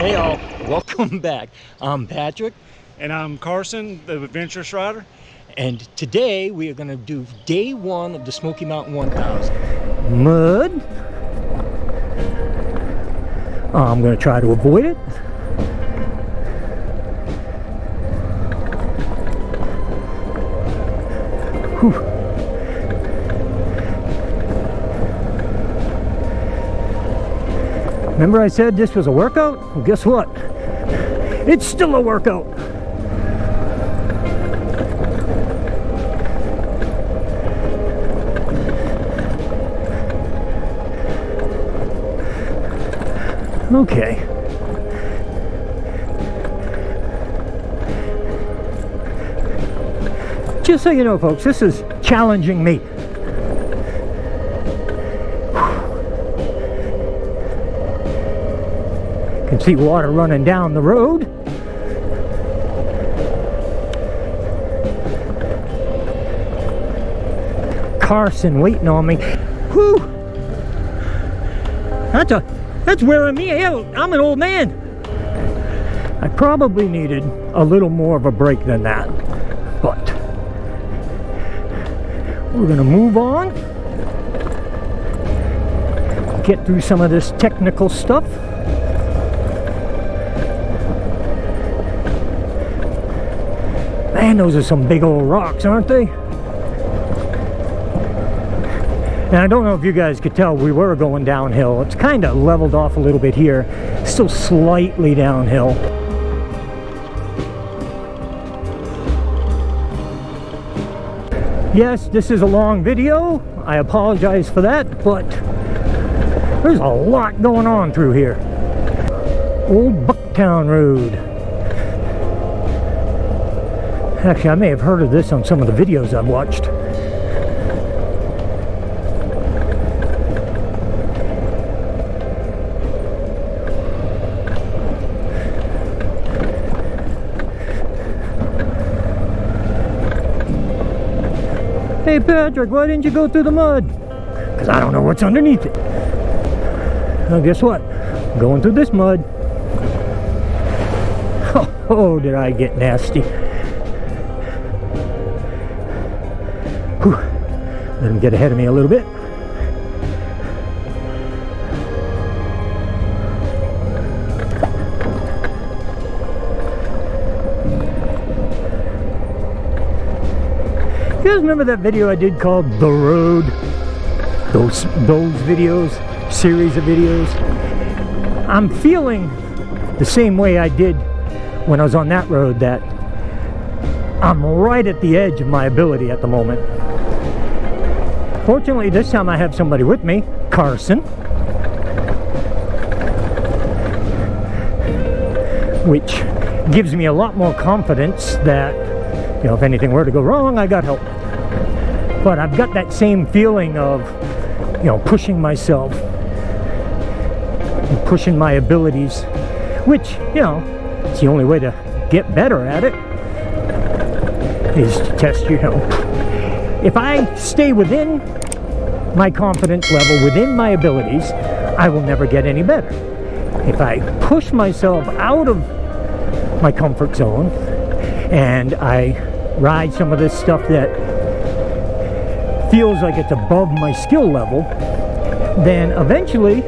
Hey all, welcome back. I'm Patrick. And I'm Carson, the adventurous rider. And today we are going to do day one of the Smokey Mountain 1000. Mud. I'm going to try to avoid it. Whew. Remember I said this was a workout? Well, guess what? It's still a workout. Okay. Just so you know, folks, this is challenging me. Can see water running down the road. Carson waiting on me. Whew! That's wearing me out. I'm an old man. I probably needed a little more of a break than that, but we're gonna move on. Get through some of this technical stuff. Man, those are some big old rocks, aren't they? And I don't know if you guys could tell, we were going downhill. It's kind of leveled off a little bit here. Still slightly downhill. Yes, this is a long video. I apologize for that, but there's a lot going on through here. Old Bucktown Road. Actually, I may have heard of this on some of the videos I've watched. Hey Patrick, why didn't you go through the mud? Because I don't know what's underneath it. Well, guess what? I'm going through this mud. Oh, did I get nasty. Whew. Let him get ahead of me a little bit. You guys remember that video I did called The Road? Those videos, series of videos. I'm feeling the same way I did when I was on that road, that I'm right at the edge of my ability at the moment. Fortunately, this time I have somebody with me, Carson, which gives me a lot more confidence that, you know, if anything were to go wrong, I got help. But I've got that same feeling of, you know, pushing myself and pushing my abilities, which, you know, it's the only way to get better at it, is to test, you know. If I stay within my confidence level, within my abilities, I will never get any better. If I push myself out of my comfort zone and I ride some of this stuff that feels like it's above my skill level, then eventually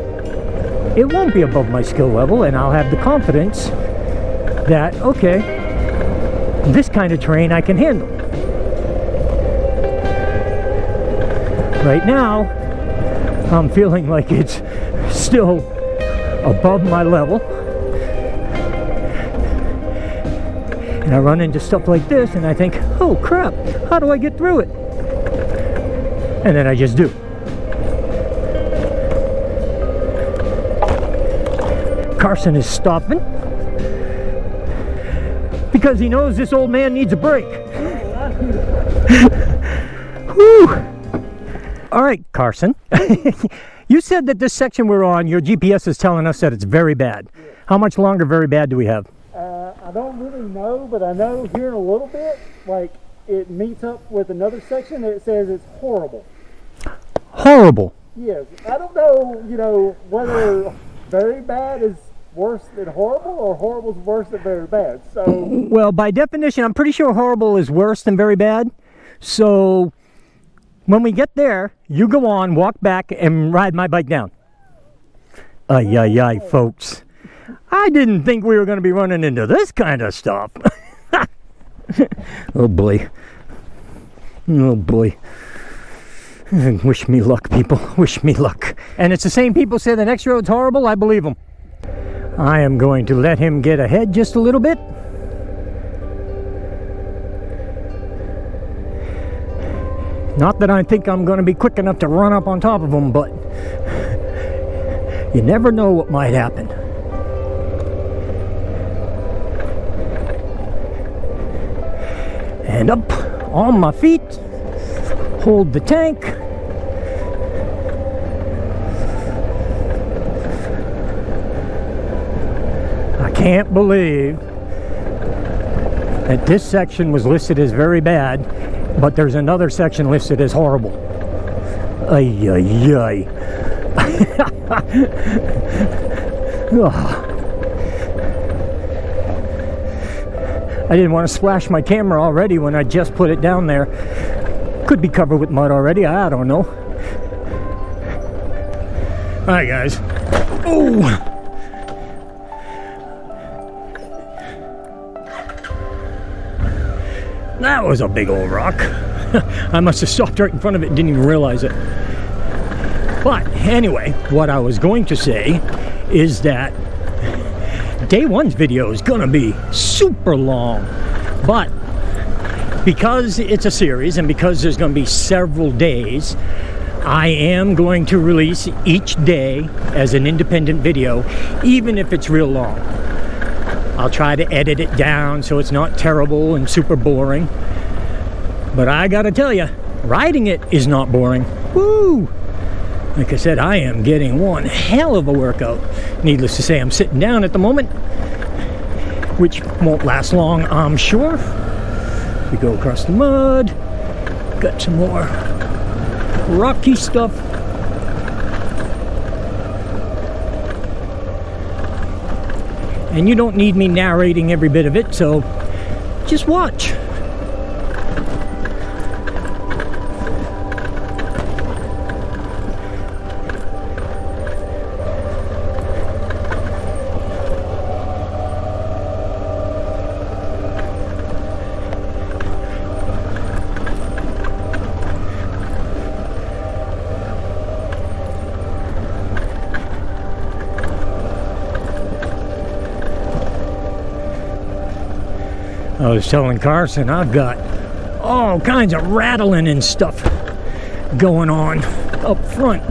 it won't be above my skill level, and I'll have the confidence that, okay, this kind of terrain I can handle. Right now, I'm feeling like it's still above my level. And I run into stuff like this and I think, oh crap, how do I get through it? And then I just do. Carson is stopping because he knows this old man needs a break. Whew. All right, Carson. You said that this section we're on, your GPS is telling us that it's very bad. Yeah. How much longer very bad do we have? I don't really know, but I know here in a little bit, like, it meets up with another section that says it's horrible. Horrible? Yes. I don't know, you know, whether very bad is worse than horrible, or horrible's worse than very bad? So, well, by definition, I'm pretty sure horrible is worse than very bad. So when we get there, you go on, walk back, and ride my bike down. Ay, ay, ay, folks. I didn't think we were going to be running into this kind of stuff. Oh, boy. Oh, boy. Wish me luck, people. Wish me luck. And it's the same people say the next road's horrible. I believe them. I am going to let him get ahead just a little bit. Not that I think I'm going to be quick enough to run up on top of him, but you never know what might happen. And up on my feet, hold the tank. I can't believe that this section was listed as very bad, but there's another section listed as horrible. Ay, ay, ay. I didn't want to splash my camera already when I just put it down there. Could be covered with mud already, I don't know. Alright, guys. Oh! That was a big old rock. I must have stopped right in front of it and didn't even realize it. But anyway, what I was going to say is that day one's video is gonna be super long, but because it's a series and because there's gonna be several days, I am going to release each day as an independent video, even if it's real long. I'll try to edit it down so it's not terrible and super boring. But I gotta tell you, riding it is not boring. Woo! Like I said, I am getting one hell of a workout. Needless to say, I'm sitting down at the moment, which won't last long, I'm sure. We go across the mud, got some more rocky stuff. And you don't need me narrating every bit of it, so just watch. I was telling Carson I've got all kinds of rattling and stuff going on up front.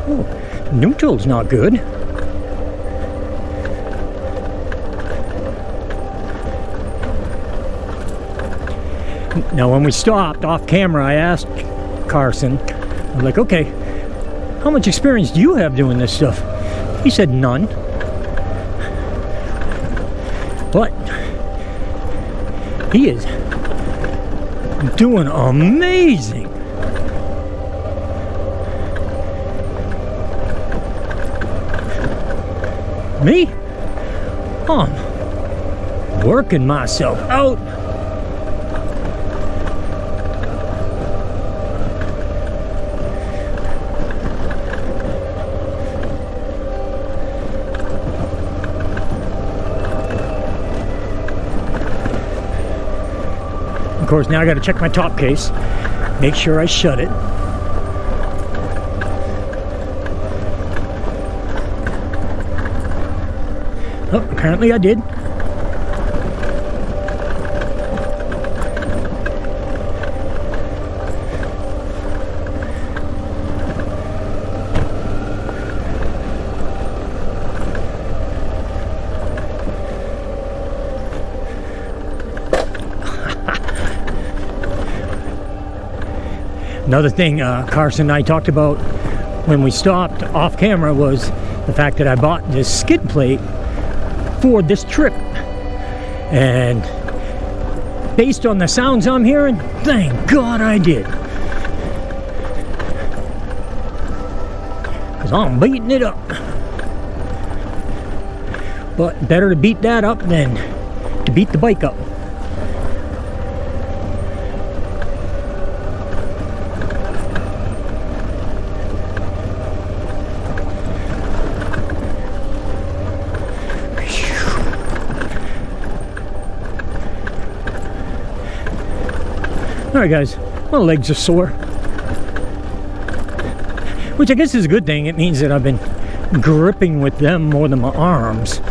Ooh, neutral's not good. Now when we stopped off camera, I asked Carson, I'm like, okay, how much experience do you have doing this stuff? He said none. But he is doing amazing. Me? I'm working myself out. Of course, now I got to check my top case, make sure I shut it. Oh, apparently I did. Another thing Carson and I talked about when we stopped off camera was the fact that I bought this skid plate for this trip. And based on the sounds I'm hearing, thank God I did. Because I'm beating it up. But better to beat that up than to beat the bike up. Alright guys, my legs are sore. Which I guess is a good thing. It means that I've been gripping with them more than my arms.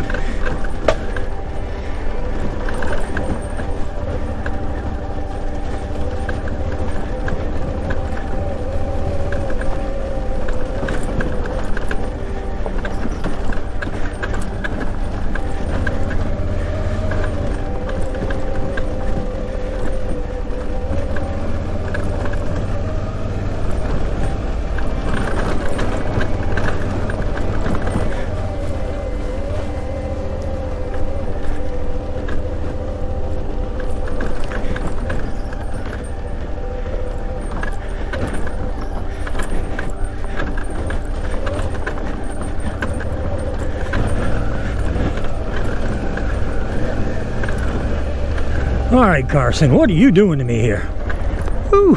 All right, Carson, what are you doing to me here? Whew.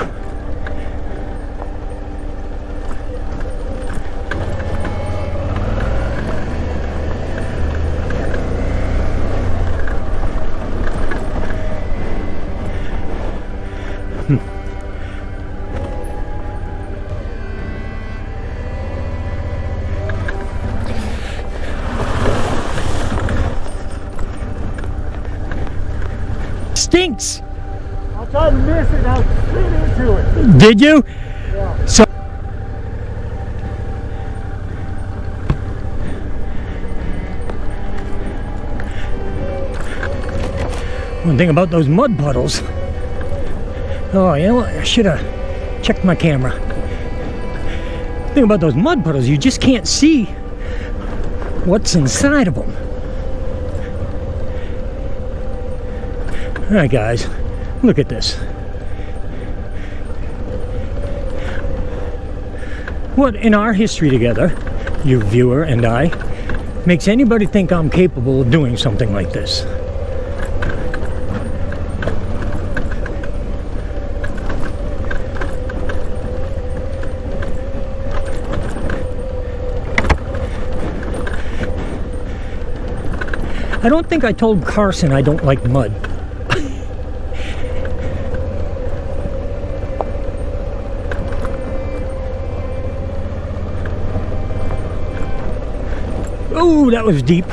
Stinks. I tried to miss it and I slid into it. Did you? Yeah. So one thing about those mud puddles. Oh, you know what? I should have checked my camera. The thing about those mud puddles, you just can't see what's inside of them. Alright guys, look at this. What in our history together, you viewer and I, makes anybody think I'm capable of doing something like this? I don't think I told Carson I don't like mud. Oh, that was deep.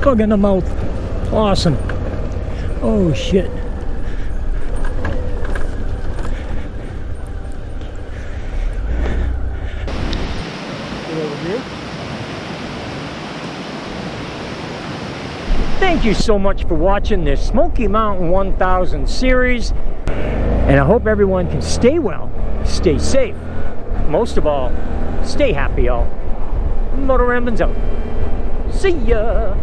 Bug in the mouth. Awesome. Oh, shit. Thank you so much for watching this Smokey Mountain 1000 series. And I hope everyone can stay well, stay safe. Most of all, stay happy, y'all. Motoramblings out. See ya!